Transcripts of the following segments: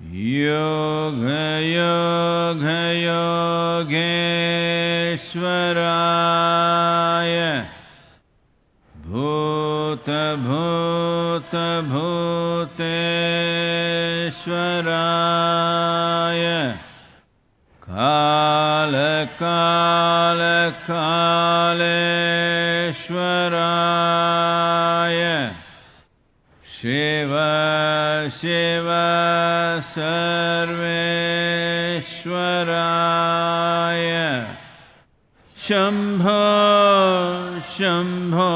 योगयोगयोगेश्वराय भूतभूतभूतेश्वराय कालकालकालेश्वराय शिव शिव सर्वेश्वराय शम्भो शम्भो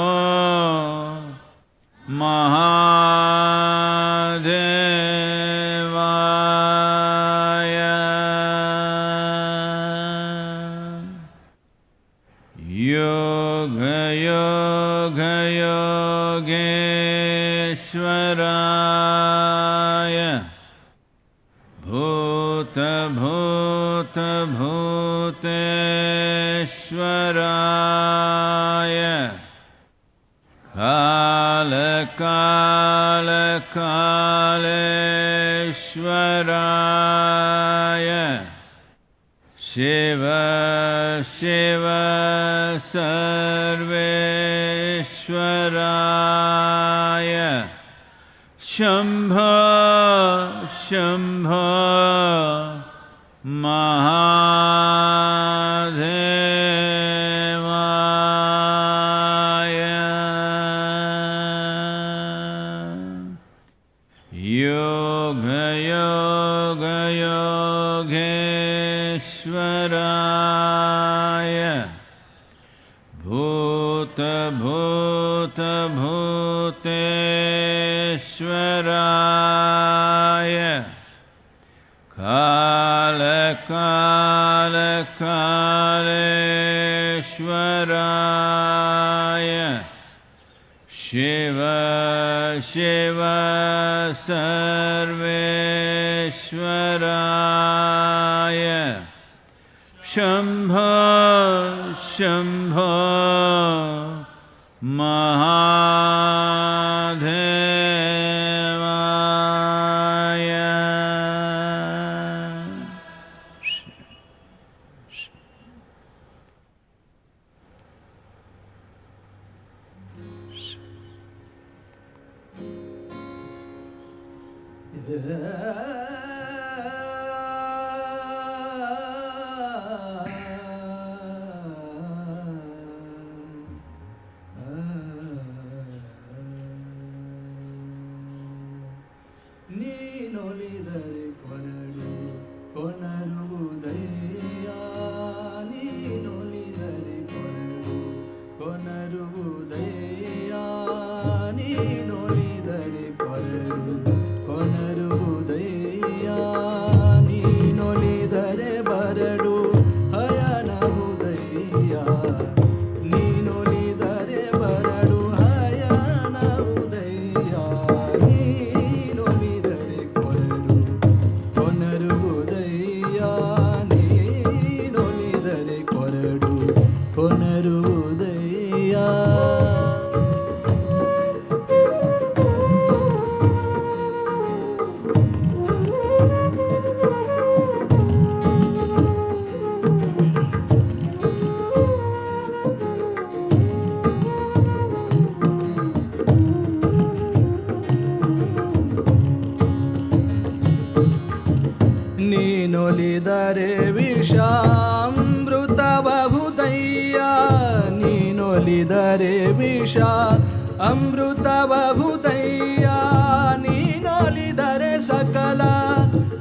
महादेवाय योगयोगयोगेश्वराय भूतभूतभूतेश्वराय कालकालकालेश्वराय शिव शिव सर्वेश्वराय शम्भो शम्भो महादेवाय योगयोगयोगेश्वराय भूतभूतभूतेश्वराय कालकालकालेश्वराय शिव शिव सर्वेश्वराय शम्भो शम्भो महादेवाय ನೀನೊಲಿದರೆ ಕೊರಡು ಕೊನರುವುದಯ್ಯ ನೀನೊಲಿದರೆ ಕೊರಡು ಕೊನರುವುದಯ್ಯ ನೀನೊಲಿದರೆ ಕೊರಡು ಕೊನರುವುದಯ್ಯ ನೀನೊಲಿದರೆ ಬರಡು ಹಯನವುದಯ್ಯ ನೀನೊಲಿದರೆ ಬರಡು ಹಯನವುದಯ್ಯ ನೀನೊಲಿದರೆ ಕೊರಡು ಕೊನರುವುದಯ್ಯ ನೀನೊಲಿದರೆ ಕೊರಡು ಕೊನರುವುದಯ್ಯ ನೀನೊಲಿದರೆ ವಿಷಾಮೃತ ಬಹುದಯ್ಯ ನೀನೊಲಿದರೆ ವಿಷ ಅಮೃತ ಬಹುದಯ್ಯ ನೀನೊಲಿದರೆ ಸಕಲ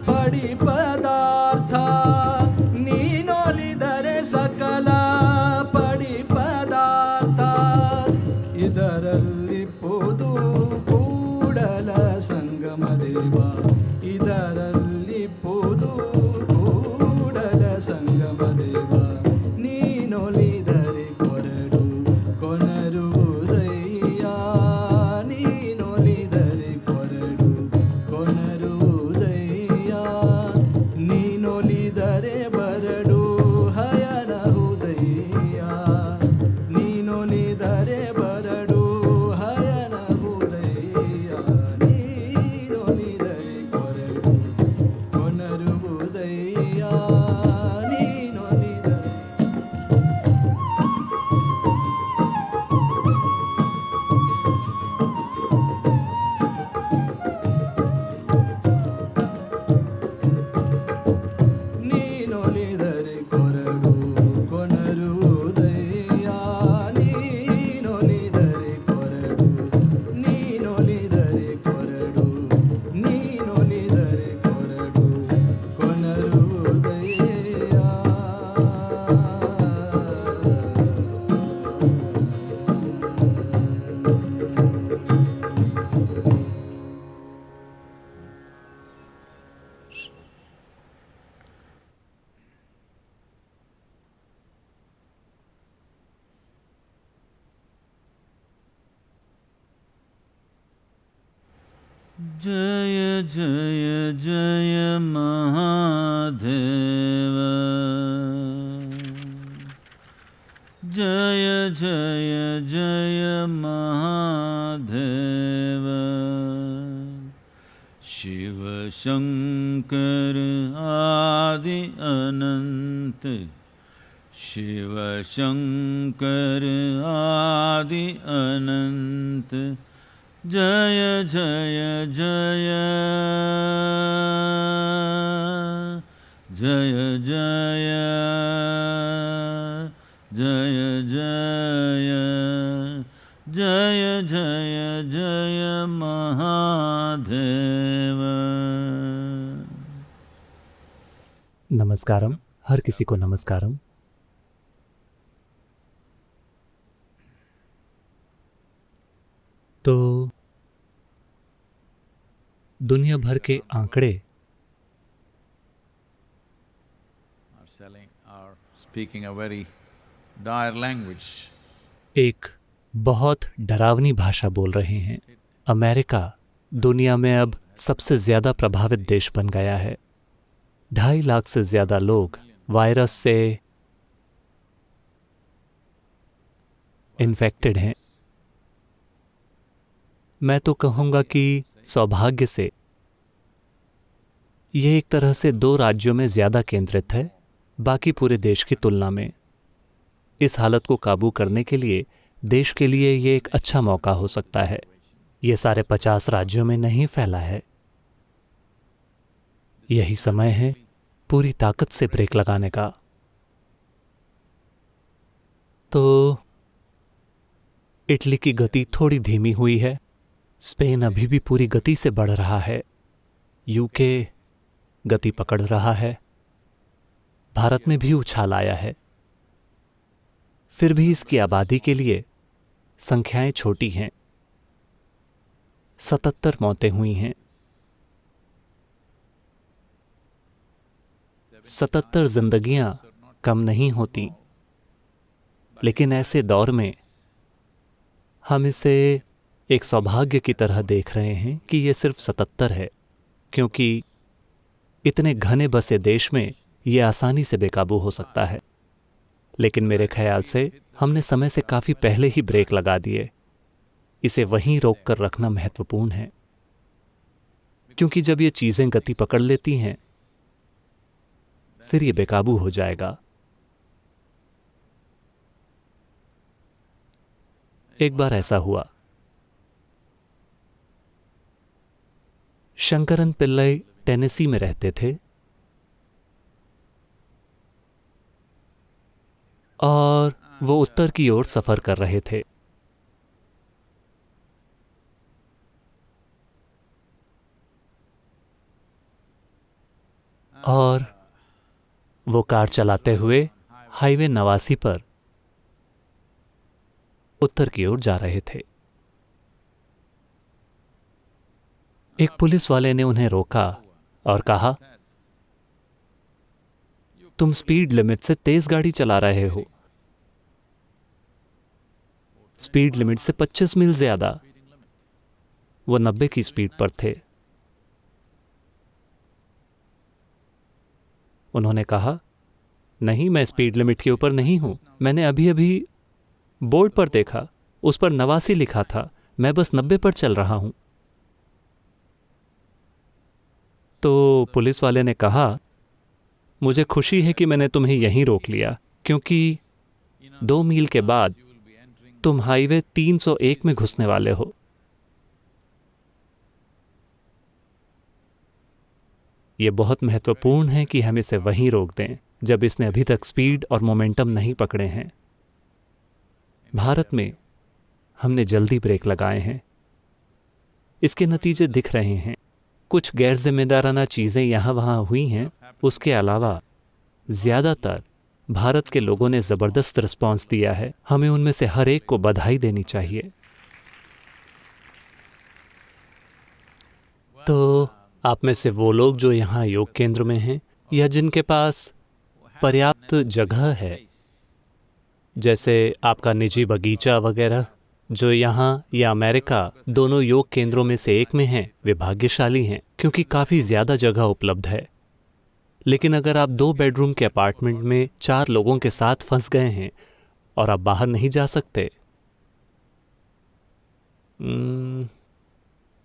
ಪಡಿ ಪದಾರ್ಥ ನೀನೊಲಿದರೆ ಸಕಲ ಪಡಿ ಪದಾರ್ಥ ಇದರಲ್ಲಿ ಪೋದು ಕೂಡಲ ಸಂಗಮ ದೇವ ಇದರಲ್ಲಿ ಪೋದು ಕೂಡಲ ಸಂಗಮ ದೇವ ನೀನೊಲಿದರೆ ಕೊರಡು ಕೊನರುವುದಯ್ಯ ನೀನೊಲಿದರೆ ಕೊರಡು ಕೊನರುವುದಯ್ಯ जय जय जय महादेव जय जय जय महादेव शिव शंकर आदि अनंत शिव शंकर आदि अनंत जय जय जय जय जय जय जय जय जय जय महादेव। नमस्कारम। हर किसी को नमस्कारम। तो दुनिया भर के आंकड़े Speaking a very dire language. एक बहुत डरावनी भाषा बोल रहे हैं। अमेरिका दुनिया में अब सबसे ज़्यादा प्रभावित देश बन गया है। 2.5 लाख से ज़्यादा लोग वायरस से इन्फेक्टेड हैं। मैं तो कहूँगा कि सौभाग्य से ये एक तरह से 2 राज्यों में ज़्यादा केंद्रित है बाकी पूरे देश की तुलना में। इस हालत को काबू करने के लिए देश के लिए ये एक अच्छा मौका हो सकता है। ये सारे 50 राज्यों में नहीं फैला है। यही समय है पूरी ताकत से ब्रेक लगाने का। तो इटली की गति थोड़ी धीमी हुई है। स्पेन अभी भी पूरी गति से बढ़ रहा है। यूके गति पकड़ रहा है। भारत में भी उछाल आया है। फिर भी इसकी आबादी के लिए संख्याएं छोटी हैं। 77 मौतें हुई हैं। 77 जिंदगियां कम नहीं होती, लेकिन ऐसे दौर में हम इसे एक सौभाग्य की तरह देख रहे हैं कि ये सिर्फ 77 है, क्योंकि इतने घने बसे देश में ये आसानी से बेकाबू हो सकता है। लेकिन मेरे ख्याल से हमने समय से काफ़ी पहले ही ब्रेक लगा दिए। इसे वहीं रोक कर रखना महत्वपूर्ण है, क्योंकि जब ये चीज़ें गति पकड़ लेती हैं फिर ये बेकाबू हो जाएगा। एक बार ऐसा हुआ। शंकरन पिल्लई टेनेसी में रहते थे और वो उत्तर की ओर सफ़र कर रहे थे। और वो कार चलाते हुए हाईवे 89 पर उत्तर की ओर जा रहे थे। एक पुलिस वाले ने उन्हें रोका और कहा, तुम स्पीड लिमिट से तेज गाड़ी चला रहे हो। स्पीड लिमिट से 25 मील ज्यादा। वो 90 की स्पीड पर थे। उन्होंने कहा, नहीं, मैं स्पीड लिमिट के ऊपर नहीं हूं। मैंने अभी अभी बोर्ड पर देखा, उस पर 89 लिखा था। मैं बस 90 पर चल रहा हूं। तो पुलिस वाले ने कहा, मुझे खुशी है कि मैंने तुम्हें यहीं रोक लिया, क्योंकि 2 मील के बाद तुम हाईवे 301 में घुसने वाले हो। ये बहुत महत्वपूर्ण है कि हम इसे वहीं रोक दें जब इसने अभी तक स्पीड और मोमेंटम नहीं पकड़े हैं। भारत में हमने जल्दी ब्रेक लगाए हैं। इसके नतीजे दिख रहे हैं। कुछ गैर जिम्मेदाराना चीज़ें यहाँ वहाँ हुई हैं। उसके अलावा ज़्यादातर भारत के लोगों ने ज़बरदस्त रिस्पॉन्स दिया है। हमें उनमें से हर एक को बधाई देनी चाहिए। तो आप में से वो लोग जो यहाँ योग केंद्र में हैं या जिनके पास पर्याप्त जगह है, जैसे आपका निजी बगीचा वगैरह, जो यहाँ या अमेरिका दोनों योग केंद्रों में से एक में हैं, वे भाग्यशाली हैं क्योंकि काफ़ी ज़्यादा जगह उपलब्ध है। लेकिन अगर आप 2 बेडरूम के अपार्टमेंट में 4 लोगों के साथ फंस गए हैं और आप बाहर नहीं जा सकते,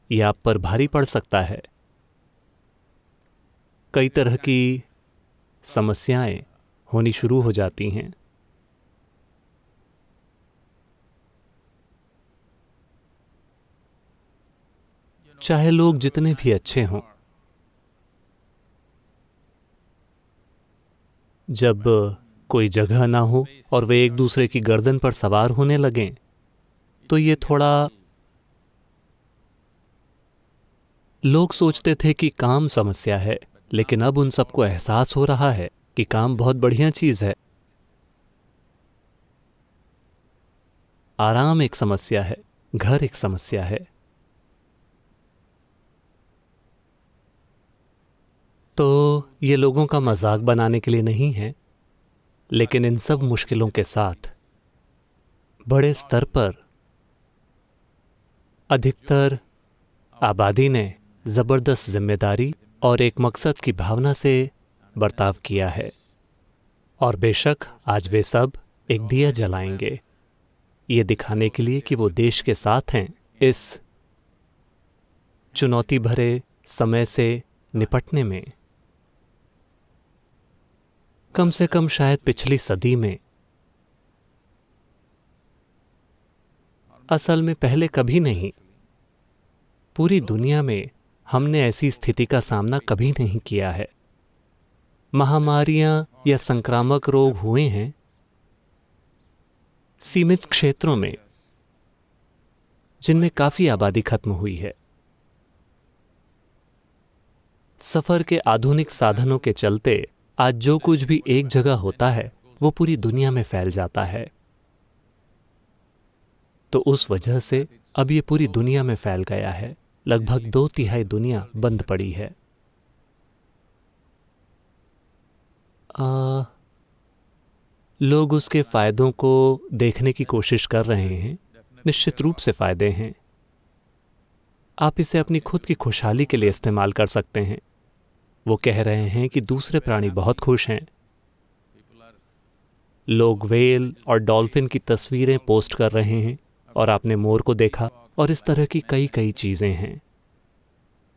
यह आप पर भारी पड़ सकता है। कई तरह की समस्याएं होनी शुरू हो जाती हैं। चाहे लोग जितने भी अच्छे हों, जब कोई जगह ना हो और वे एक दूसरे की गर्दन पर सवार होने लगें, तो ये थोड़ा, लोग सोचते थे कि काम समस्या है, लेकिन अब उन सबको एहसास हो रहा है कि काम बहुत बढ़िया चीज़ है। आराम एक समस्या है, घर एक समस्या है। तो ये लोगों का मजाक बनाने के लिए नहीं है, लेकिन इन सब मुश्किलों के साथ बड़े स्तर पर अधिकतर आबादी ने ज़बरदस्त जिम्मेदारी और एक मकसद की भावना से बर्ताव किया है। और बेशक आज वे सब एक दिया जलाएंगे, ये दिखाने के लिए कि वो देश के साथ हैं इस चुनौती भरे समय से निपटने में। कम से कम शायद पिछली सदी में, असल में पहले कभी नहीं, पूरी दुनिया में हमने ऐसी स्थिति का सामना कभी नहीं किया है। महामारियां या संक्रामक रोग हुए हैं सीमित क्षेत्रों में, जिनमें काफी आबादी खत्म हुई है। सफर के आधुनिक साधनों के चलते आज जो कुछ भी एक जगह होता है वो पूरी दुनिया में फैल जाता है। तो उस वजह से अब ये पूरी दुनिया में फैल गया है। लगभग 2/3 दुनिया बंद पड़ी है। लोग उसके फायदों को देखने की कोशिश कर रहे हैं। निश्चित रूप से फायदे हैं। आप इसे अपनी खुद की खुशहाली के लिए इस्तेमाल कर सकते हैं। वो कह रहे हैं कि दूसरे प्राणी बहुत खुश हैं। लोग व्हेल और डॉल्फिन की तस्वीरें पोस्ट कर रहे हैं और आपने मोर को देखा और इस तरह की कई चीज़ें हैं।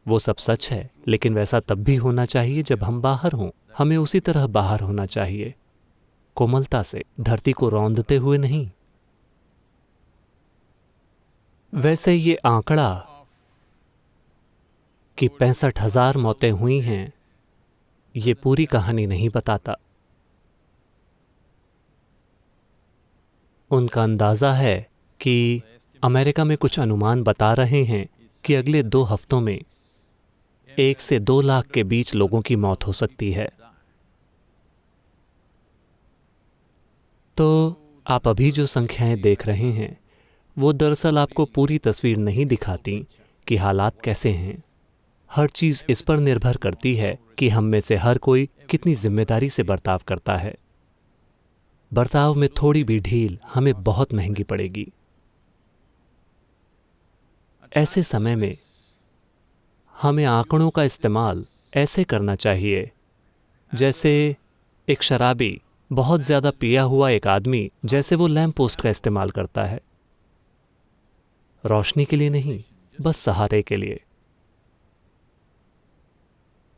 वो सब सच है, लेकिन वैसा तब भी होना चाहिए जब हम बाहर हों। हमें उसी तरह बाहर होना चाहिए, कोमलता से, धरती को रौंदते हुए नहीं। वैसे ये आंकड़ा कि 65,000 मौतें हुई हैं, ये पूरी कहानी नहीं बताता। उनका अंदाज़ा है कि अमेरिका में कुछ अनुमान बता रहे हैं कि अगले 2 हफ्तों में 1 से 2 लाख के बीच लोगों की मौत हो सकती है। तो आप अभी जो संख्याएं देख रहे हैं वो दरअसल आपको पूरी तस्वीर नहीं दिखाती कि हालात कैसे हैं। हर चीज़ इस पर निर्भर करती है कि हम में से हर कोई कितनी जिम्मेदारी से बर्ताव करता है। बर्ताव में थोड़ी भी ढील हमें बहुत महंगी पड़ेगी। ऐसे समय में हमें आंकड़ों का इस्तेमाल ऐसे करना चाहिए जैसे एक शराबी बहुत ज़्यादा पिया हुआ एक आदमी, जैसे वो लैंप पोस्ट का इस्तेमाल करता है, रोशनी के लिए नहीं, बस सहारे के लिए।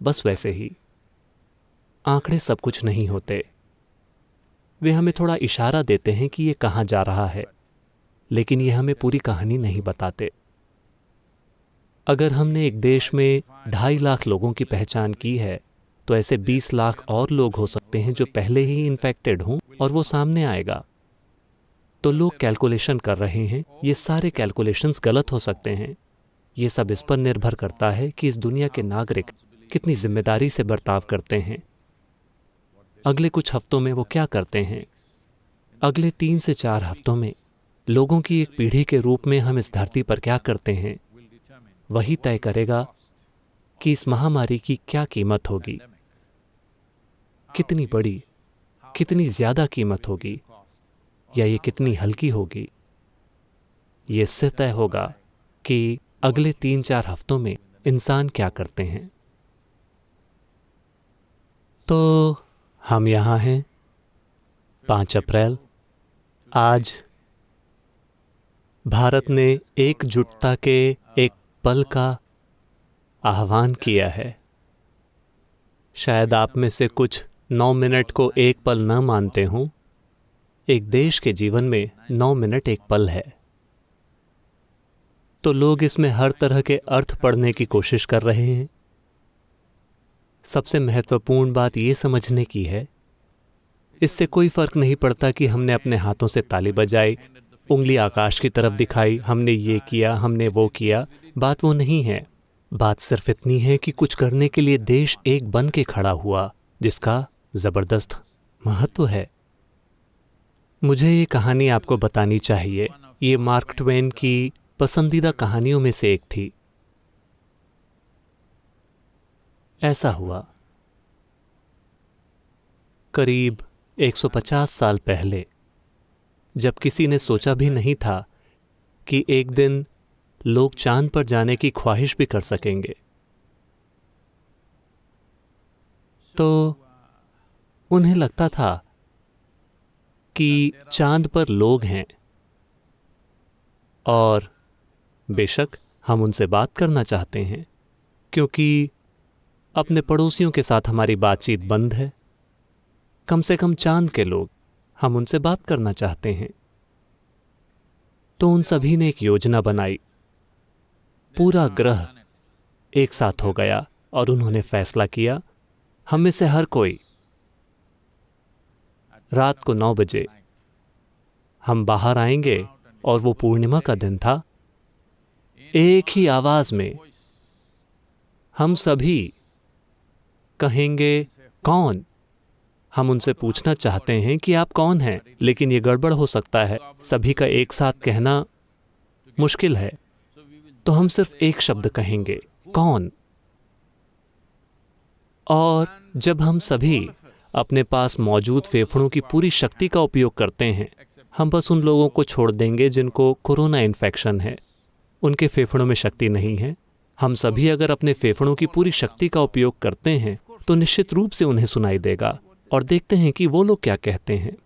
बस वैसे ही आंकड़े सब कुछ नहीं होते। वे हमें थोड़ा इशारा देते हैं कि ये कहाँ जा रहा है, लेकिन ये हमें पूरी कहानी नहीं बताते। अगर हमने एक देश में 2.5 लाख लोगों की पहचान की है, तो ऐसे 20 लाख और लोग हो सकते हैं जो पहले ही इन्फेक्टेड हों और वो सामने आएगा। तो लोग कैलकुलेशन कर रहे हैं। ये सारे कैलकुलेशंस गलत हो सकते हैं। ये सब इस पर निर्भर करता है कि इस दुनिया के नागरिक कितनी जिम्मेदारी से बर्ताव करते हैं। अगले कुछ हफ्तों में वो क्या करते हैं, अगले 3 से 4 हफ्तों में लोगों की एक पीढ़ी के रूप में हम इस धरती पर क्या करते हैं, वही तय करेगा कि इस महामारी की क्या कीमत होगी। कितनी बड़ी, कितनी ज़्यादा कीमत होगी, या ये कितनी हल्की होगी। ये इससे तय होगा कि अगले 3-4 हफ्तों में इंसान क्या करते हैं। तो हम यहाँ हैं 5 अप्रैल। आज भारत ने एकजुटता के एक पल का आह्वान किया है। शायद आप में से कुछ 9 मिनट को एक पल न मानते हों। एक देश के जीवन में 9 मिनट एक पल है। तो लोग इसमें हर तरह के अर्थ पढ़ने की कोशिश कर रहे हैं। सबसे महत्वपूर्ण बात ये समझने की है, इससे कोई फर्क नहीं पड़ता कि हमने अपने हाथों से ताली बजाई, उंगली आकाश की तरफ दिखाई, हमने ये किया, हमने वो किया। बात वो नहीं है। बात सिर्फ इतनी है कि कुछ करने के लिए देश एक बन के खड़ा हुआ, जिसका जबरदस्त महत्व है। मुझे ये कहानी आपको बतानी चाहिए। ये मार्क ट्वेन की पसंदीदा कहानियों में से एक थी। ऐसा हुआ करीब 150 साल पहले, जब किसी ने सोचा भी नहीं था कि एक दिन लोग चांद पर जाने की ख्वाहिश भी कर सकेंगे। तो उन्हें लगता था कि चांद पर लोग हैं और बेशक हम उनसे बात करना चाहते हैं, क्योंकि अपने पड़ोसियों के साथ हमारी बातचीत बंद है। कम से कम चांद के लोग, हम उनसे बात करना चाहते हैं। तो उन सभी ने एक योजना बनाई। पूरा ग्रह एक साथ हो गया और उन्होंने फैसला किया, हम में से हर कोई रात को 9 बजे हम बाहर आएंगे, और वो पूर्णिमा का दिन था। एक ही आवाज में हम सभी कहेंगे, कौन? हम उनसे पूछना चाहते हैं कि आप कौन हैं, लेकिन ये गड़बड़ हो सकता है। सभी का एक साथ कहना मुश्किल है। तो हम सिर्फ एक शब्द कहेंगे, कौन? और जब हम सभी अपने पास मौजूद फेफड़ों की पूरी शक्ति का उपयोग करते हैं, हम बस उन लोगों को छोड़ देंगे जिनको कोरोना इन्फेक्शन है, उनके फेफड़ों में शक्ति नहीं है। हम सभी अगर अपने फेफड़ों की पूरी शक्ति का उपयोग करते हैं तो निश्चित रूप से उन्हें सुनाई देगा। और देखते हैं कि वो लोग क्या कहते हैं।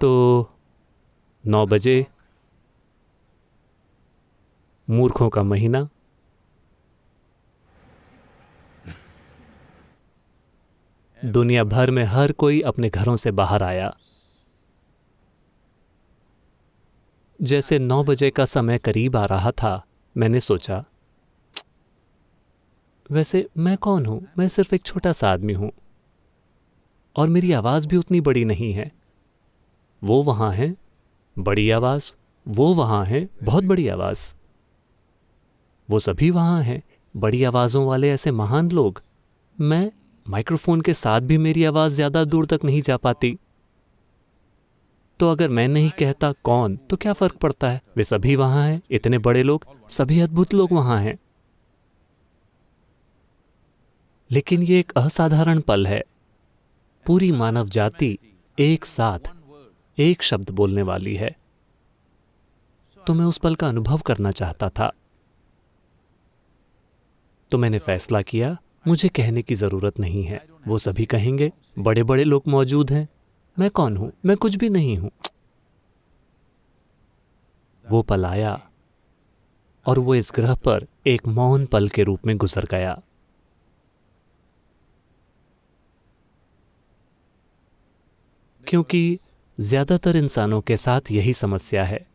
तो 9 बजे, मूर्खों का महीना, दुनिया भर में हर कोई अपने घरों से बाहर आया। जैसे 9 बजे का समय करीब आ रहा था, मैंने सोचा, वैसे मैं कौन हूं? मैं सिर्फ एक छोटा सा आदमी हूं और मेरी आवाज भी उतनी बड़ी नहीं है। वो वहां है, बड़ी आवाज। वो वहां है, बहुत बड़ी आवाज। वो सभी वहां हैं, बड़ी आवाजों वाले ऐसे महान लोग। मैं माइक्रोफोन के साथ भी मेरी आवाज ज्यादा दूर तक नहीं जा पाती। तो अगर मैं नहीं कहता कौन, तो क्या फर्क पड़ता है? वे सभी वहां हैं, इतने बड़े लोग, सभी अद्भुत लोग वहां हैं। लेकिन ये एक असाधारण पल है। पूरी मानव जाति एक साथ एक शब्द बोलने वाली है। तो मैं उस पल का अनुभव करना चाहता था। तो मैंने फैसला किया, मुझे कहने की जरूरत नहीं है। वो सभी कहेंगे, बड़े बड़े लोग मौजूद हैं। मैं कौन हूं? मैं कुछ भी नहीं हूं। वो पल आया और वो इस ग्रह पर एक मौन पल के रूप में गुजर गया। क्योंकि ज्यादातर इंसानों के साथ यही समस्या है।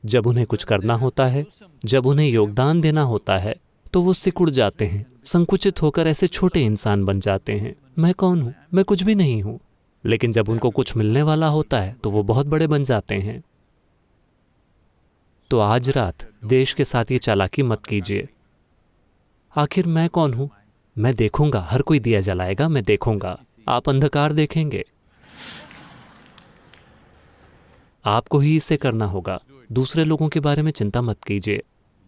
जब उन्हें कुछ करना होता है, जब उन्हें योगदान देना होता है, तो वो सिकुड़ जाते हैं, संकुचित होकर ऐसे छोटे इंसान बन जाते हैं। मैं कौन हूं? मैं कुछ भी नहीं हूं। लेकिन जब उनको कुछ मिलने वाला होता है तो वो बहुत बड़े बन जाते हैं। तो आज रात देश के साथ ये चालाकी मत कीजिए। आखिर मैं कौन हूं? मैं देखूंगा, हर कोई दिया जलाएगा, मैं देखूंगा। आप अंधकार देखेंगे। आपको ही इसे करना होगा। दूसरे लोगों के बारे में चिंता मत कीजिए।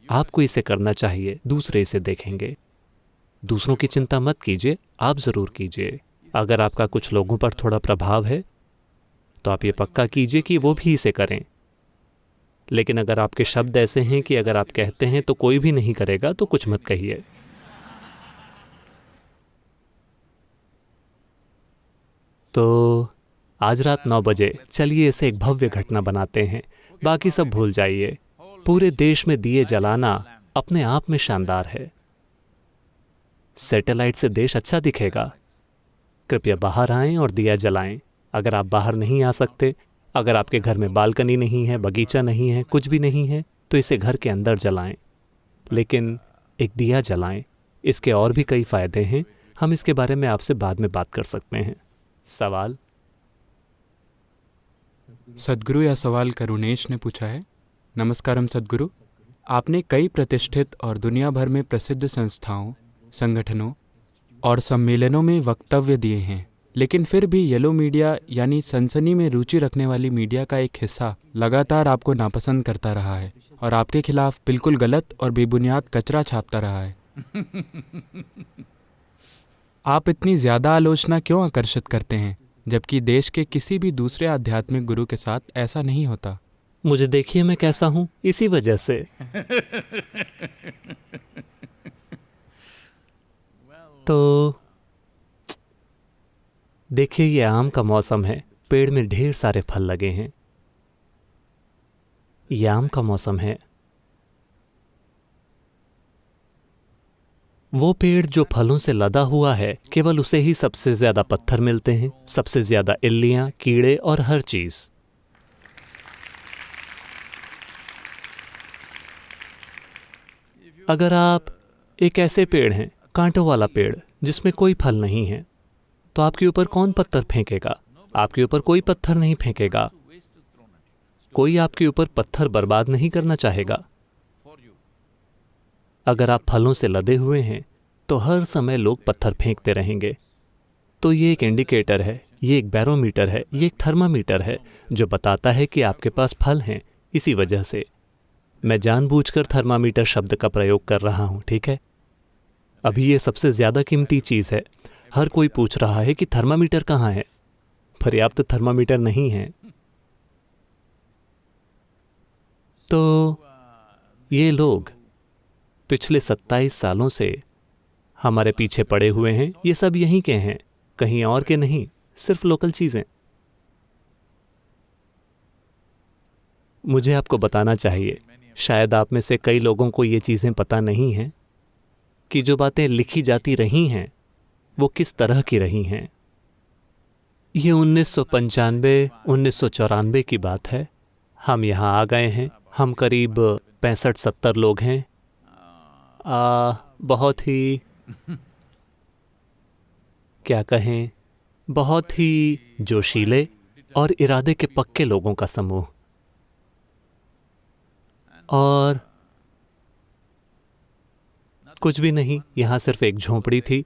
आपको इसे करना चाहिए, दूसरे इसे देखेंगे। दूसरों की चिंता मत कीजिए, आप जरूर कीजिए। अगर आपका कुछ लोगों पर थोड़ा प्रभाव है तो आप ये पक्का कीजिए कि वो भी इसे करें। लेकिन अगर आपके शब्द ऐसे हैं कि अगर आप कहते हैं तो कोई भी नहीं करेगा, तो कुछ मत कहिए। तो आज रात 9 बजे चलिए इसे एक भव्य घटना बनाते हैं। बाकी सब भूल जाइए। पूरे देश में दिए जलाना अपने आप में शानदार है। सैटेलाइट से देश अच्छा दिखेगा। कृपया बाहर आएं और दिया जलाएं। अगर आप बाहर नहीं आ सकते, अगर आपके घर में बालकनी नहीं है, बगीचा नहीं है, कुछ भी नहीं है, तो इसे घर के अंदर जलाएं। लेकिन एक दिया जलाएं। इसके और भी कई फायदे हैं। हम इसके बारे में आपसे बाद में बात कर सकते हैं। सवाल? सद्गुरु, यह सवाल करुणेश ने पूछा है। नमस्कारम सद्गुरु, आपने कई प्रतिष्ठित और दुनिया भर में प्रसिद्ध संस्थाओं, संगठनों और सम्मेलनों में वक्तव्य दिए हैं, लेकिन फिर भी येलो मीडिया यानी सनसनी में रुचि रखने वाली मीडिया का एक हिस्सा लगातार आपको नापसंद करता रहा है और आपके खिलाफ बिल्कुल गलत और बेबुनियाद कचरा छापता रहा है। आप इतनी ज़्यादा आलोचना क्यों आकर्षित करते हैं, जबकि देश के किसी भी दूसरे आध्यात्मिक गुरु के साथ ऐसा नहीं होता? मुझे देखिए मैं कैसा हूं, इसी वजह से। तो देखिए, ये आम का मौसम है। पेड़ में ढेर सारे फल लगे हैं। ये आम का मौसम है। वो पेड़ जो फलों से लदा हुआ है, केवल उसे ही सबसे ज्यादा पत्थर मिलते हैं, सबसे ज्यादा इल्लियां, कीड़े और हर चीज। अगर आप एक ऐसे पेड़ हैं, कांटों वाला पेड़, जिसमें कोई फल नहीं है, तो आपके ऊपर कौन पत्थर फेंकेगा? आपके ऊपर कोई पत्थर नहीं फेंकेगा। कोई आपके ऊपर पत्थर बर्बाद नहीं करना चाहेगा। अगर आप फलों से लदे हुए हैं, तो हर समय लोग पत्थर फेंकते रहेंगे। तो ये एक इंडिकेटर है, ये एक बैरोमीटर है, ये एक थर्मामीटर है, जो बताता है कि आपके पास फल हैं। इसी वजह से मैं जानबूझकर थर्मामीटर शब्द का प्रयोग कर रहा हूं, ठीक है? अभी ये सबसे ज्यादा कीमती चीज है। हर कोई पूछ रहा है कि थर्मामीटर कहाँ है? पर्याप्त थर्मामीटर नहीं है। तो ये लोग पिछले 27 सालों से हमारे पीछे पड़े हुए हैं। ये सब यहीं के हैं, कहीं और के नहीं, सिर्फ लोकल चीजें। मुझे आपको बताना चाहिए, शायद आप में से कई लोगों को ये चीजें पता नहीं हैं कि जो बातें लिखी जाती रही हैं वो किस तरह की रही हैं। ये 1995-1994 की बात है। हम यहाँ आ गए हैं। हम करीब 65-70 लोग हैं। बहुत ही क्या कहें, बहुत ही जोशीले और इरादे के पक्के लोगों का समूह। और कुछ भी नहीं, यहाँ सिर्फ एक झोंपड़ी थी,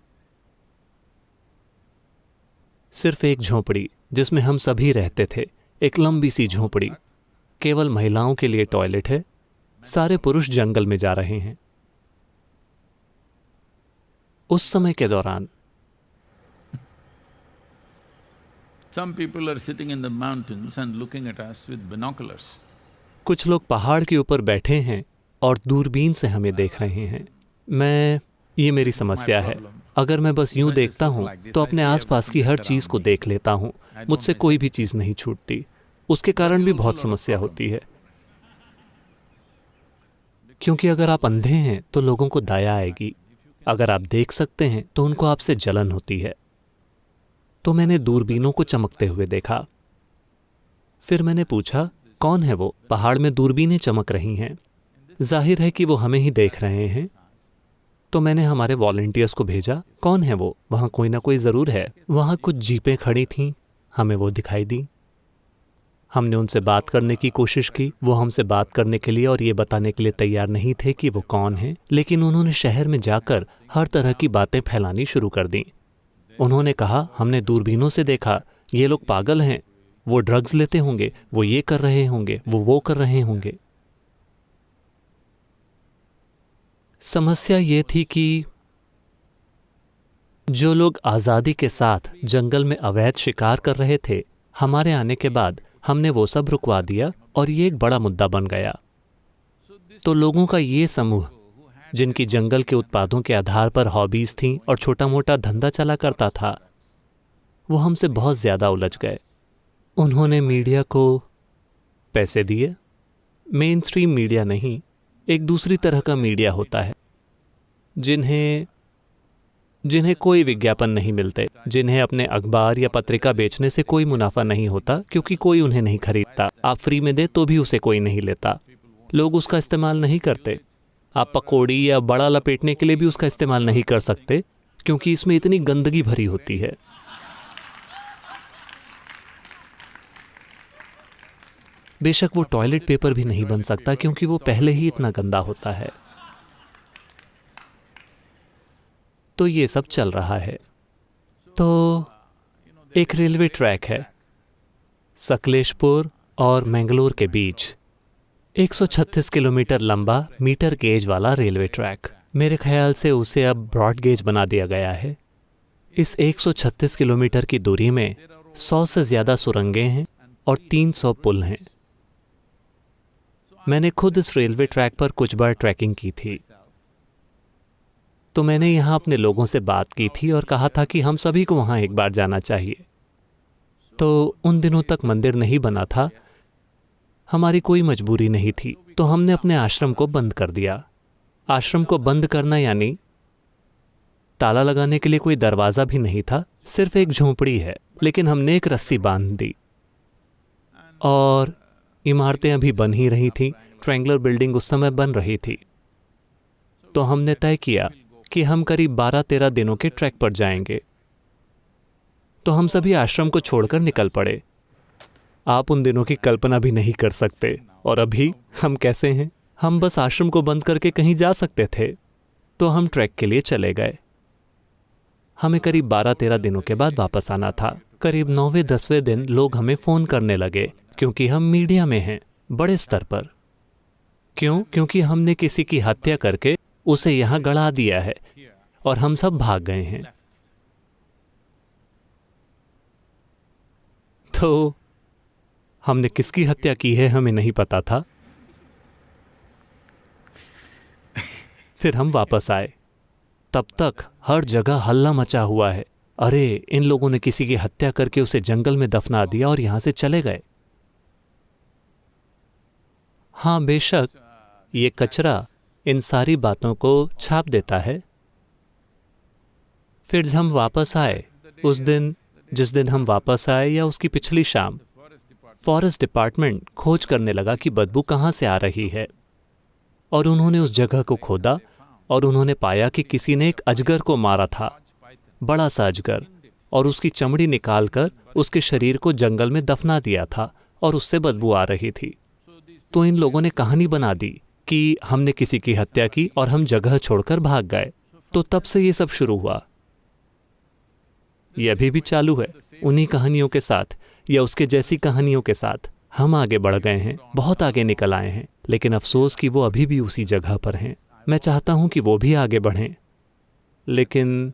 सिर्फ एक झोंपड़ी जिसमें हम सभी रहते थे। एक लंबी सी झोंपड़ी, केवल महिलाओं के लिए टॉयलेट है। सारे पुरुष जंगल में जा रहे हैं। उस समय के दौरान Some people are sitting in the mountains and looking at us with binoculars. कुछ लोग पहाड़ के ऊपर बैठे हैं और दूरबीन से हमें देख रहे हैं। ये मेरी समस्या है। अगर मैं बस यूं देखता हूं तो अपने आसपास की हर चीज को देख लेता हूं। मुझसे कोई भी चीज नहीं छूटती। उसके कारण भी बहुत समस्या होती है, क्योंकि अगर आप अंधे हैं तो लोगों को दया आएगी। अगर आप देख सकते हैं तो उनको आपसे जलन होती है। तो मैंने दूरबीनों को चमकते हुए देखा। फिर मैंने पूछा, कौन है वो? पहाड़ में दूरबीनें चमक रही हैं, जाहिर है कि वो हमें ही देख रहे हैं। तो मैंने हमारे वॉलंटियर्स को भेजा, कौन है वो? वहाँ कोई ना कोई ज़रूर है। वहाँ कुछ जीपें खड़ी थीं, हमें वो दिखाई दी। हमने उनसे बात करने की कोशिश की। वो हमसे बात करने के लिए और ये बताने के लिए तैयार नहीं थे कि वो कौन है, लेकिन उन्होंने शहर में जाकर हर तरह की बातें फैलानी शुरू कर दी। उन्होंने कहा, हमने दूरबीनों से देखा, ये लोग पागल हैं, वो ड्रग्स लेते होंगे, वो ये कर रहे होंगे, वो कर रहे होंगे। समस्या ये थी कि जो लोग आज़ादी के साथ जंगल में अवैध शिकार कर रहे थे, हमारे आने के बाद हमने वो सब रुकवा दिया और ये एक बड़ा मुद्दा बन गया। तो लोगों का ये समूह जिनकी जंगल के उत्पादों के आधार पर हॉबीज थीं और छोटा मोटा धंधा चला करता था, वो हमसे बहुत ज़्यादा उलझ गए। उन्होंने मीडिया को पैसे दिए। मेन स्ट्रीम मीडिया नहीं, एक दूसरी तरह का मीडिया होता है जिन्हें कोई विज्ञापन नहीं मिलते, जिन्हें अपने अखबार या पत्रिका बेचने से कोई मुनाफा नहीं होता क्योंकि कोई उन्हें नहीं खरीदता। आप फ्री में दे तो भी उसे कोई नहीं लेता, लोग उसका इस्तेमाल नहीं करते। आप पकौड़ी या बड़ा लपेटने के लिए भी उसका इस्तेमाल नहीं कर सकते क्योंकि इसमें इतनी गंदगी भरी होती है। बेशक वो टॉयलेट पेपर भी नहीं बन सकता क्योंकि वो पहले ही इतना गंदा होता है। तो ये सब चल रहा है। तो एक रेलवे ट्रैक है सकलेशपुर और मैंगलोर के बीच, 136 किलोमीटर लंबा मीटर गेज वाला रेलवे ट्रैक। मेरे ख्याल से उसे अब ब्रॉड गेज बना दिया गया है। इस 136 किलोमीटर की दूरी में 100 से ज़्यादा सुरंगें हैं और 300 पुल हैं। मैंने खुद इस रेलवे ट्रैक पर कुछ बार ट्रैकिंग की थी, तो मैंने यहाँ अपने लोगों से बात की थी और कहा था कि हम सभी को वहाँ एक बार जाना चाहिए। तो उन दिनों तक मंदिर नहीं बना था, हमारी कोई मजबूरी नहीं थी, तो हमने अपने आश्रम को बंद कर दिया। आश्रम को बंद करना यानी ताला लगाने के लिए कोई दरवाज़ा भी नहीं था, सिर्फ एक झोंपड़ी है, लेकिन हमने एक रस्सी बांध दी और इमारतें अभी बन ही रही थीं। ट्रायंगुलर बिल्डिंग उस समय बन रही थी। तो हमने तय किया कि हम करीब 12-13 दिनों के ट्रैक पर जाएंगे। तो हम सभी आश्रम को छोड़कर निकल पड़े। आप उन दिनों की कल्पना भी नहीं कर सकते। और अभी हम कैसे हैं? हम बस आश्रम को बंद करके कहीं जा सकते थे। तो हम ट्रैक के लिए चले गए। हमें करीब 12-13 दिनों के बाद वापस आना था। करीब 9वें-10वें दिन लोग हमें फ़ोन करने लगे क्योंकि हम मीडिया में हैं, बड़े स्तर पर। क्यों? क्योंकि हमने किसी की हत्या करके उसे यहाँ गड़ा दिया है और हम सब भाग गए हैं। तो हमने किसकी हत्या की है हमें नहीं पता था। फिर हम वापस आए। तब तक हर जगह हल्ला मचा हुआ है। अरे, इन लोगों ने किसी की हत्या करके उसे जंगल में दफना दिया और यहां से चले गए। हाँ, बेशक ये कचरा इन सारी बातों को छाप देता है। फिर हम वापस आए, उस दिन जिस दिन हम वापस आए या उसकी पिछली शाम, फॉरेस्ट डिपार्टमेंट खोज करने लगा कि बदबू कहाँ से आ रही है। और उन्होंने उस जगह को खोदा और उन्होंने पाया कि किसी ने एक अजगर को मारा था, बड़ा सा अजगर, और उसकी चमड़ी निकालकर उसके शरीर को जंगल में दफना दिया था और उससे बदबू आ रही थी। तो इन लोगों ने कहानी बना दी कि हमने किसी की हत्या की और हम जगह छोड़कर भाग गए। तो तब से ये सब शुरू हुआ। ये अभी भी चालू है। उन्हीं कहानियों के साथ या उसके जैसी कहानियों के साथ हम आगे बढ़ गए हैं, बहुत आगे निकल आए हैं, लेकिन अफसोस कि वो अभी भी उसी जगह पर हैं। मैं चाहता हूं कि वो भी आगे बढ़ें, लेकिन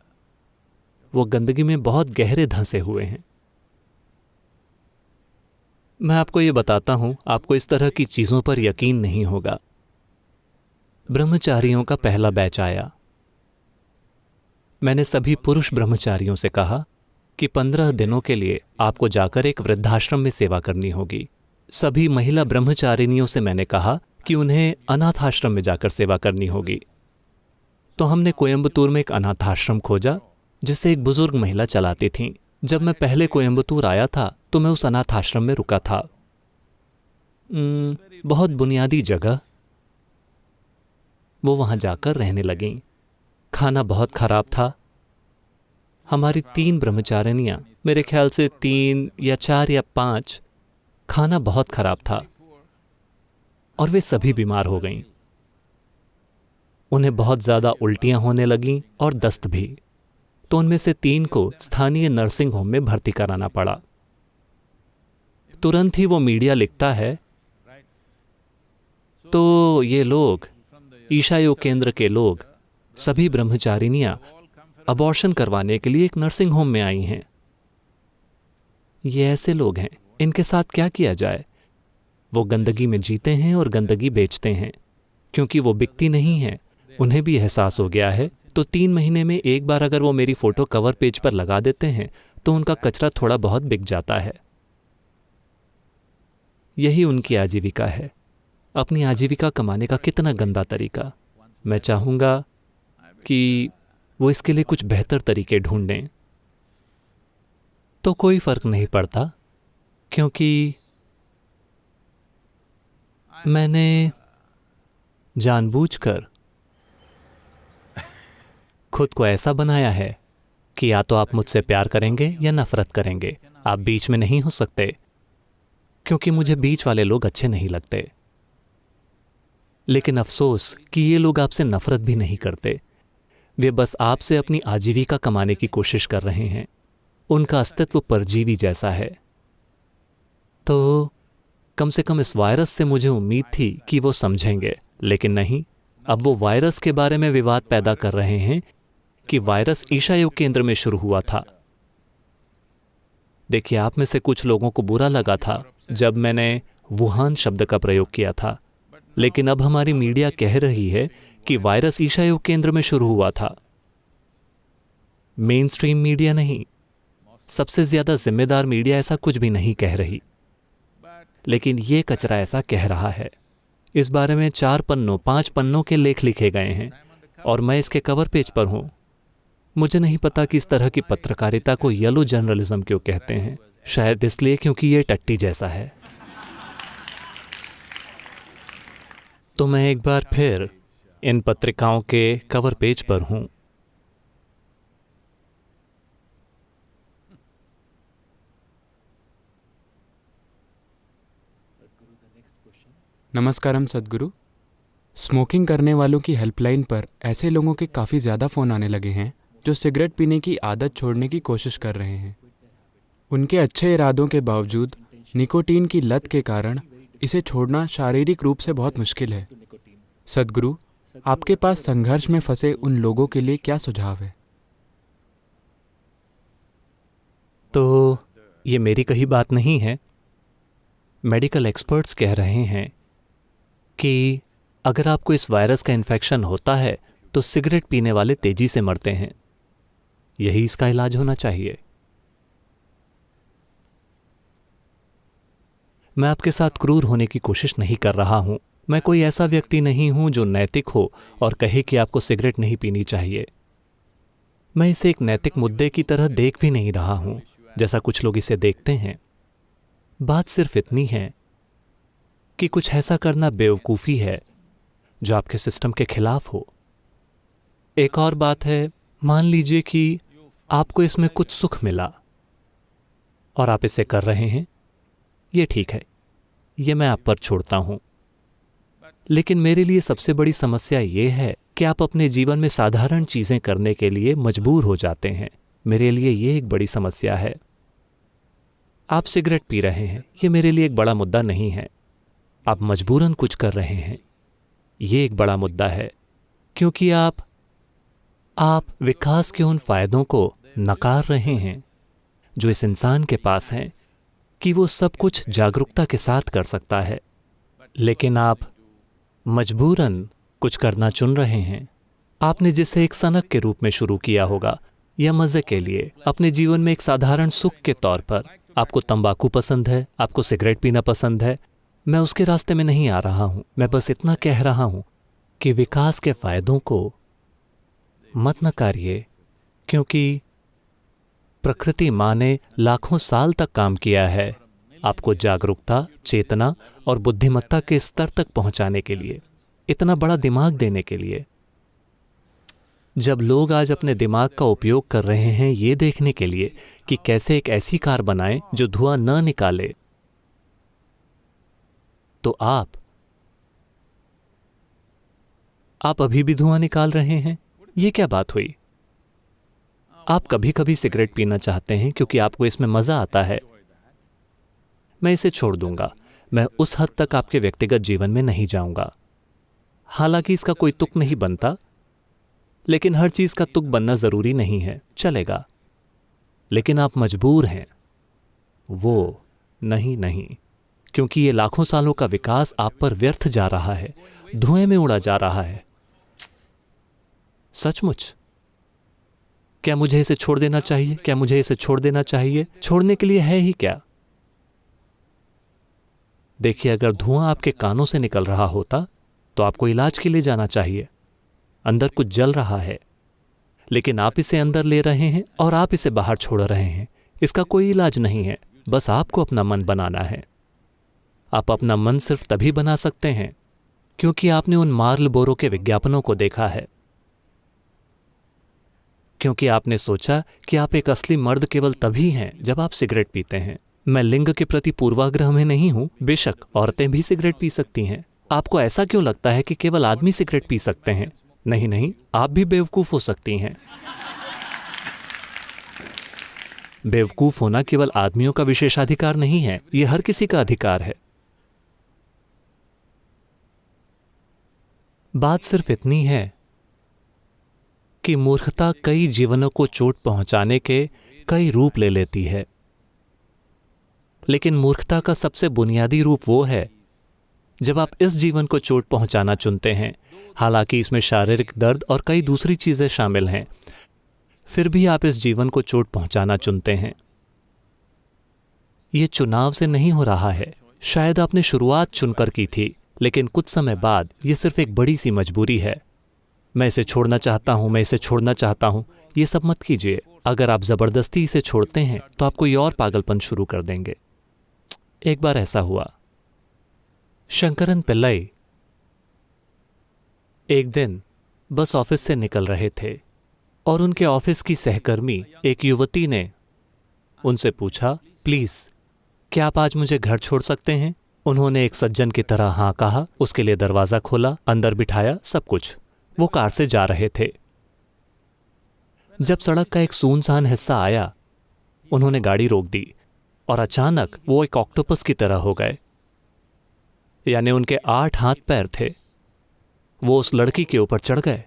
वो गंदगी में बहुत गहरे धंसे हुए हैं। मैं आपको ये बताता हूं, आपको इस तरह की चीज़ों पर यकीन नहीं होगा। ब्रह्मचारियों का पहला बैच आया। मैंने सभी पुरुष ब्रह्मचारियों से कहा कि 15 दिनों के लिए आपको जाकर एक वृद्धाश्रम में सेवा करनी होगी। सभी महिला ब्रह्मचारिणियों से मैंने कहा कि उन्हें अनाथ आश्रम में जाकर सेवा करनी होगी। तो हमने कोयंबतूर में एक अनाथ आश्रम खोजा जिसे एक बुजुर्ग महिला चलाती थीं। जब मैं पहले कोयंबतूर आया था तो मैं उस अनाथ आश्रम में रुका था। बहुत बुनियादी जगह। वो वहाँ जाकर रहने लगीं। खाना बहुत खराब था। हमारी 3 ब्रह्मचारिणियाँ, मेरे ख्याल से 3 या 4 या 5, खाना बहुत खराब था और वे सभी बीमार हो गईं। उन्हें बहुत ज़्यादा उल्टियाँ होने लगीं और दस्त भी। तो उनमें से 3 को स्थानीय नर्सिंग होम में भर्ती कराना पड़ा। तुरंत ही वो मीडिया लिखता है, तो ये लोग, ईशा योग केंद्र के लोग, सभी ब्रह्मचारिणियाँ अबॉर्शन करवाने के लिए एक नर्सिंग होम में आई हैं। ये ऐसे लोग हैं, इनके साथ क्या किया जाए? वो गंदगी में जीते हैं और गंदगी बेचते हैं, क्योंकि वो बिकती नहीं है। उन्हें भी एहसास हो गया है, तो 3 महीने में एक बार अगर वो मेरी फ़ोटो कवर पेज पर लगा देते हैं तो उनका कचरा थोड़ा बहुत बिक जाता है। यही उनकी आजीविका है। अपनी आजीविका कमाने का कितना गंदा तरीका। मैं चाहूँगा कि वो इसके लिए कुछ बेहतर तरीके ढूंढें। तो कोई फ़र्क नहीं पड़ता, क्योंकि मैंने जानबूझकर खुद को ऐसा बनाया है कि या तो आप मुझसे प्यार करेंगे या नफरत करेंगे, आप बीच में नहीं हो सकते, क्योंकि मुझे बीच वाले लोग अच्छे नहीं लगते। लेकिन अफसोस कि ये लोग आपसे नफरत भी नहीं करते, वे बस आपसे अपनी आजीविका कमाने की कोशिश कर रहे हैं। उनका अस्तित्व परजीवी जैसा है। तो कम से कम इस वायरस से मुझे उम्मीद थी कि वो समझेंगे, लेकिन नहीं। अब वो वायरस के बारे में विवाद पैदा कर रहे हैं कि वायरस ईशा युग केंद्र में शुरू हुआ था। देखिए, आप में से कुछ लोगों को बुरा लगा था जब मैंने वुहान शब्द का प्रयोग किया था, लेकिन अब हमारी मीडिया कह रही है कि वायरस ईशा युग केंद्र में शुरू हुआ था। मेन स्ट्रीम मीडिया नहीं, सबसे ज्यादा जिम्मेदार मीडिया ऐसा कुछ भी नहीं कह रही, लेकिन ये कचरा ऐसा कह रहा है। इस बारे में 4 पन्नों 5 पन्नों के लेख लिखे गए हैं और मैं इसके कवर पेज पर हूं। मुझे नहीं पता कि इस तरह की पत्रकारिता को येलो जर्नलिज्म क्यों कहते हैं। शायद इसलिए क्योंकि ये टट्टी जैसा है। तो मैं एक बार फिर इन पत्रिकाओं के कवर पेज पर हूं। नमस्कारम सद्गुरु। स्मोकिंग करने वालों की हेल्पलाइन पर ऐसे लोगों के काफ़ी ज़्यादा फ़ोन आने लगे हैं जो सिगरेट पीने की आदत छोड़ने की कोशिश कर रहे हैं। उनके अच्छे इरादों के बावजूद निकोटीन की लत के कारण इसे छोड़ना शारीरिक रूप से बहुत मुश्किल है। सद्गुरु, आपके पास संघर्ष में फंसे उन लोगों के लिए क्या सुझाव है? तो ये मेरी कही बात नहीं है। मेडिकल एक्सपर्ट्स कह रहे हैं कि अगर आपको इस वायरस का इन्फेक्शन होता है तो सिगरेट पीने वाले तेजी से मरते हैं। यही इसका इलाज होना चाहिए। मैं आपके साथ क्रूर होने की कोशिश नहीं कर रहा हूं। मैं कोई ऐसा व्यक्ति नहीं हूं जो नैतिक हो और कहे कि आपको सिगरेट नहीं पीनी चाहिए। मैं इसे एक नैतिक मुद्दे की तरह देख भी नहीं रहा हूं जैसा कुछ लोग इसे देखते हैं। बात सिर्फ इतनी है कि कुछ ऐसा करना बेवकूफ़ी है जो आपके सिस्टम के खिलाफ हो। एक और बात है, मान लीजिए कि आपको इसमें कुछ सुख मिला और आप इसे कर रहे हैं, ये ठीक है, ये मैं आप पर छोड़ता हूं। लेकिन मेरे लिए सबसे बड़ी समस्या ये है कि आप अपने जीवन में साधारण चीज़ें करने के लिए मजबूर हो जाते हैं। मेरे लिए ये एक बड़ी समस्या है। आप सिगरेट पी रहे हैं, ये मेरे लिए एक बड़ा मुद्दा नहीं है। आप मजबूरन कुछ कर रहे हैं, ये एक बड़ा मुद्दा है, क्योंकि आप विकास के उन फायदों को नकार रहे हैं जो इस इंसान के पास हैं कि वो सब कुछ जागरूकता के साथ कर सकता है। लेकिन आप मजबूरन कुछ करना चुन रहे हैं। आपने जिसे एक सनक के रूप में शुरू किया होगा या मज़े के लिए, अपने जीवन में एक साधारण सुख के तौर पर। आपको तंबाकू पसंद है, आपको सिगरेट पीना पसंद है। मैं उसके रास्ते में नहीं आ रहा हूं। मैं बस इतना कह रहा हूं कि विकास के फायदों को मत नकारिए, क्योंकि प्रकृति माँ ने लाखों साल तक काम किया है आपको जागरूकता, चेतना और बुद्धिमत्ता के स्तर तक पहुंचाने के लिए, इतना बड़ा दिमाग देने के लिए। जब लोग आज अपने दिमाग का उपयोग कर रहे हैं ये देखने के लिए कि कैसे एक ऐसी कार बनाएं जो धुआं न निकाले, तो आप अभी भी धुआं निकाल रहे हैं। ये क्या बात हुई? आप कभी कभी सिगरेट पीना चाहते हैं क्योंकि आपको इसमें मजा आता है। मैं इसे छोड़ दूंगा। मैं उस हद तक आपके व्यक्तिगत जीवन में नहीं जाऊंगा। हालांकि इसका कोई तुक नहीं बनता, लेकिन हर चीज का तुक बनना जरूरी नहीं है, चलेगा। लेकिन आप मजबूर हैं। वो नहीं नहीं, क्योंकि ये लाखों सालों का विकास आप पर व्यर्थ जा रहा है, धुएं में उड़ा जा रहा है। सचमुच क्या मुझे इसे छोड़ देना चाहिए? क्या मुझे इसे छोड़ देना चाहिए? छोड़ने के लिए है ही क्या? देखिए, अगर धुआं आपके कानों से निकल रहा होता तो आपको इलाज के लिए जाना चाहिए। अंदर कुछ जल रहा है, लेकिन आप इसे अंदर ले रहे हैं और आप इसे बाहर छोड़ रहे हैं। इसका कोई इलाज नहीं है, बस आपको अपना मन बनाना है। आप अपना मन सिर्फ तभी बना सकते हैं क्योंकि आपने उन मार्लबोरो के विज्ञापनों को देखा है, क्योंकि आपने सोचा कि आप एक असली मर्द केवल तभी हैं जब आप सिगरेट पीते हैं। मैं लिंग के प्रति पूर्वाग्रह में नहीं हूं, बेशक औरतें भी सिगरेट पी सकती हैं। आपको ऐसा क्यों लगता है कि केवल आदमी सिगरेट पी सकते हैं? नहीं नहीं, आप भी बेवकूफ हो सकती हैं। बेवकूफ होना केवल आदमियों का विशेषाधिकार नहीं है, यह हर किसी का अधिकार है। बात सिर्फ इतनी है कि मूर्खता कई जीवनों को चोट पहुंचाने के कई रूप ले लेती है, लेकिन मूर्खता का सबसे बुनियादी रूप वो है जब आप इस जीवन को चोट पहुंचाना चुनते हैं। हालांकि इसमें शारीरिक दर्द और कई दूसरी चीजें शामिल हैं, फिर भी आप इस जीवन को चोट पहुंचाना चुनते हैं। यह चुनाव से नहीं हो रहा है। शायद आपने शुरुआत चुनकर की थी, लेकिन कुछ समय बाद यह सिर्फ एक बड़ी सी मजबूरी है। मैं इसे छोड़ना चाहता हूं, मैं इसे छोड़ना चाहता हूं। ये सब मत कीजिए। अगर आप जबरदस्ती इसे छोड़ते हैं तो आप कोई और पागलपन शुरू कर देंगे। एक बार ऐसा हुआ। शंकरन पिल्लई एक दिन बस ऑफिस से निकल रहे थे और उनके ऑफिस की सहकर्मी एक युवती ने उनसे पूछा, प्लीज क्या आप आज मुझे घर छोड़ सकते हैं? उन्होंने एक सज्जन की तरह हाँ कहा, उसके लिए दरवाजा खोला, अंदर बिठाया, सब कुछ। वो कार से जा रहे थे। जब सड़क का एक सुनसान हिस्सा आया, उन्होंने गाड़ी रोक दी और अचानक वो एक ऑक्टोपस की तरह हो गए। यानी उनके 8 हाथ पैर थे। वो उस लड़की के ऊपर चढ़ गए।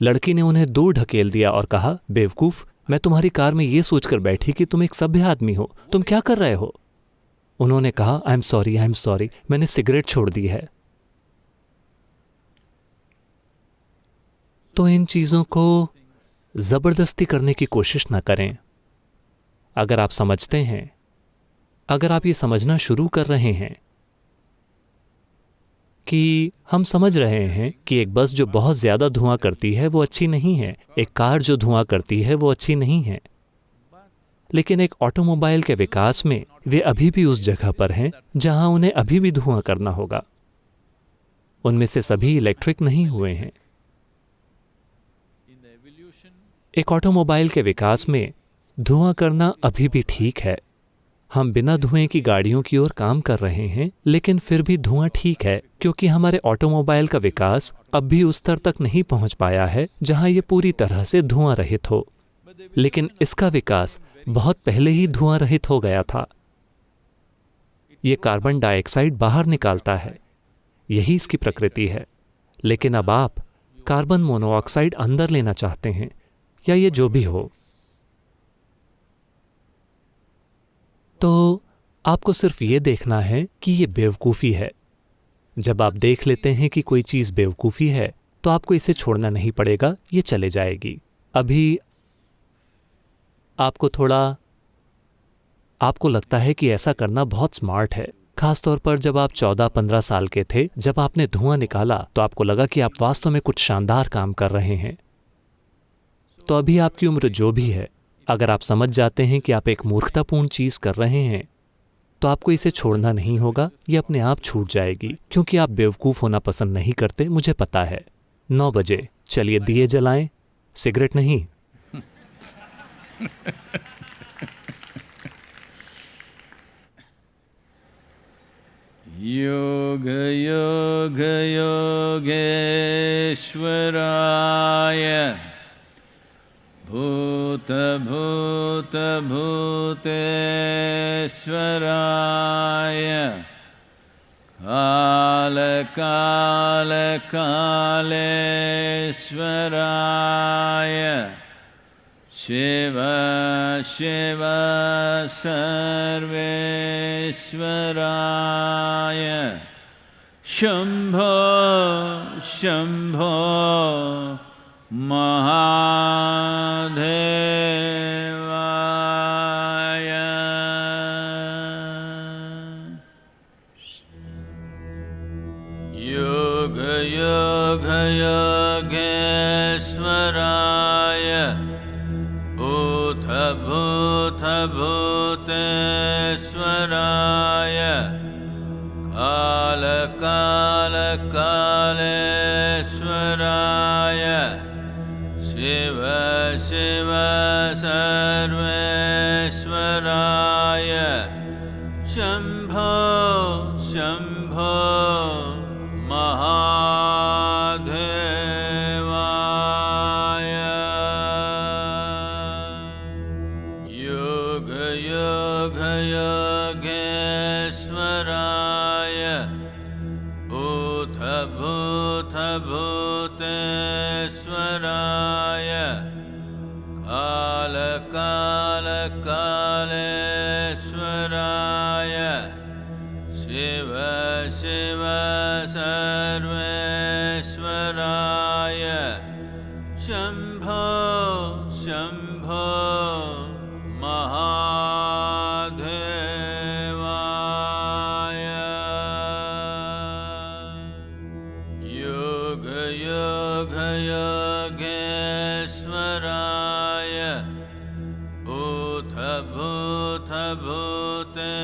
लड़की ने उन्हें दूर ढकेल दिया और कहा, बेवकूफ, मैं तुम्हारी कार में ये सोचकर बैठी कि तुम एक सभ्य आदमी हो, तुम क्या कर रहे हो? उन्होंने कहा, आई एम सॉरी, मैंने सिगरेट छोड़ दी है। तो इन चीजों को जबरदस्ती करने की कोशिश ना करें। अगर आप समझते हैं, अगर आप ये समझना शुरू कर रहे हैं कि हम समझ रहे हैं कि एक बस जो बहुत ज्यादा धुआं करती है वो अच्छी नहीं है, एक कार जो धुआं करती है वो अच्छी नहीं है, लेकिन एक ऑटोमोबाइल के विकास में वे अभी भी उस जगह पर हैं जहां उन्हें अभी भी धुआं करना होगा। उनमें से सभी इलेक्ट्रिक नहीं हुए हैं। एक ऑटोमोबाइल के विकास में धुआं करना अभी भी ठीक है। हम बिना धुएं की गाड़ियों की ओर काम कर रहे हैं, लेकिन फिर भी धुआं ठीक है क्योंकि हमारे ऑटोमोबाइल का विकास अब भी उस स्तर तक नहीं पहुंच पाया है जहां ये पूरी तरह से धुआं रहित हो। लेकिन इसका विकास बहुत पहले ही धुआं रहित हो गया था। ये कार्बन डाइऑक्साइड बाहर निकालता है, यही इसकी प्रकृति है। लेकिन अब आप कार्बन मोनोऑक्साइड अंदर लेना चाहते हैं, या ये जो भी हो। तो आपको सिर्फ ये देखना है कि ये बेवकूफ़ी है। जब आप देख लेते हैं कि कोई चीज़ बेवकूफ़ी है तो आपको इसे छोड़ना नहीं पड़ेगा, ये चले जाएगी। अभी आपको लगता है कि ऐसा करना बहुत स्मार्ट है, खासतौर पर जब आप 14-15 साल के थे। जब आपने धुआं निकाला तो आपको लगा कि आप वास्तव में कुछ शानदार काम कर रहे हैं। तो अभी आपकी उम्र जो भी है, अगर आप समझ जाते हैं कि आप एक मूर्खतापूर्ण चीज़ कर रहे हैं तो आपको इसे छोड़ना नहीं होगा, ये अपने आप छूट जाएगी क्योंकि आप बेवकूफ़ होना पसंद नहीं करते, मुझे पता है। 9 बजे चलिए दिए जलाएं, सिगरेट नहीं। योग योग योगेश्वराय भूत भूत भूतेश्वराय काल काल कालेश्वराय शिव शिव सर्वेश्वराय शम्भो शम्भो महादेवाय। योग योग योगेश्वराय भूत भूत भूतेश्वराय काल काल कालेश्वराय शिव शिव सर्वेश्वराय शम्भो शम्भो महादेवाय। योग योग योगेश्वराय भूत भूत भूतेश्वराय काल काल कालेश्वराय शिव शिव सर्वेश्वराय शम्भो शम्भो महादेवाय। योग योग योगेश्वराय भूत भूत भूतेश्वराय